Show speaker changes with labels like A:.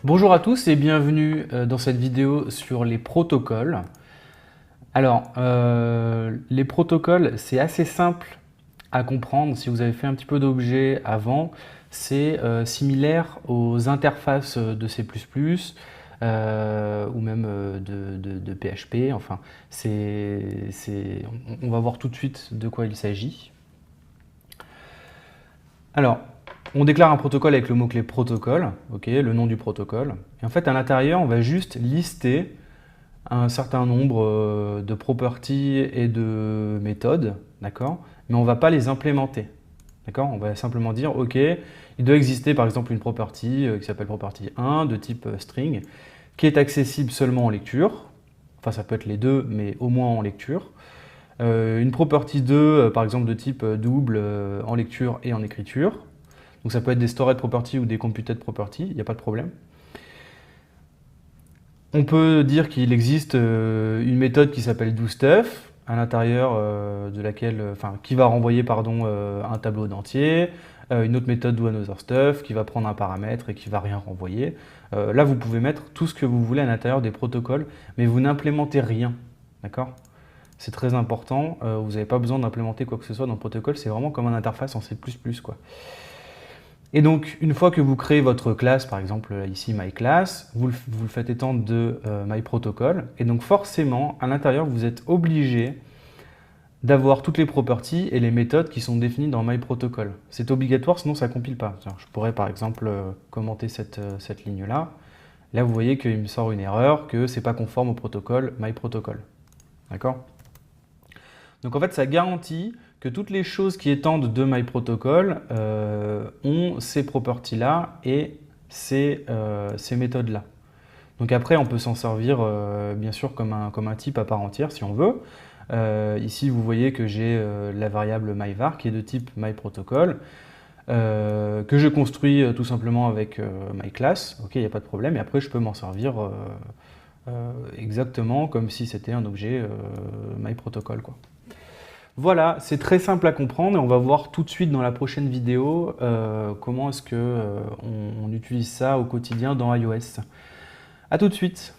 A: Bonjour à tous et bienvenue dans cette vidéo sur les protocoles. Alors, les protocoles, c'est assez simple à comprendre si vous avez fait un petit peu d'objets avant. C'est similaire aux interfaces de C++, ou même de PHP. Enfin, on va voir tout de suite de quoi il s'agit. Alors, on déclare un protocole avec le mot-clé protocole, okay, le nom du protocole. Et en fait, à l'intérieur, on va juste lister un certain nombre de properties et de méthodes, d'accord? Mais on ne va pas les implémenter, d'accord? On va simplement dire, ok, il doit exister par exemple une property qui s'appelle property 1 de type string, qui est accessible seulement en lecture, enfin ça peut être les deux, mais au moins en lecture. Une property 2, par exemple de type double en lecture et en écriture. Donc ça peut être des stored properties ou des computed properties, il n'y a pas de problème. On peut dire qu'il existe une méthode qui s'appelle doStuff, à l'intérieur de laquelle, qui va renvoyer un tableau d'entier, une autre méthode doAnotherStuff qui va prendre un paramètre et qui va rien renvoyer. Là, vous pouvez mettre tout ce que vous voulez à l'intérieur des protocoles, mais vous n'implémentez rien, d'accord? C'est très important, vous n'avez pas besoin d'implémenter quoi que ce soit dans le protocole, c'est vraiment comme une interface en C++, quoi. Et donc, une fois que vous créez votre classe, par exemple ici MyClass, vous le faites étendre de MyProtocol. Et donc forcément, à l'intérieur, vous êtes obligé d'avoir toutes les properties et les méthodes qui sont définies dans MyProtocol. C'est obligatoire, sinon ça ne compile pas. Je pourrais par exemple commenter cette ligne-là. Là, vous voyez qu'il me sort une erreur, que ce n'est pas conforme au protocole MyProtocol. D'accord? Donc en fait, ça garantit que toutes les choses qui étendent de MyProtocol ont ces properties-là et ces méthodes-là. Donc après, on peut s'en servir bien sûr comme un type à part entière si on veut. Ici, vous voyez que j'ai la variable myvar qui est de type MyProtocol, que je construis tout simplement avec myClass. Ok, il n'y a pas de problème. Et après, je peux m'en servir exactement comme si c'était un objet MyProtocol, quoi. Voilà, c'est très simple à comprendre et on va voir tout de suite dans la prochaine vidéo comment est-ce qu'on utilise ça au quotidien dans iOS. A tout de suite.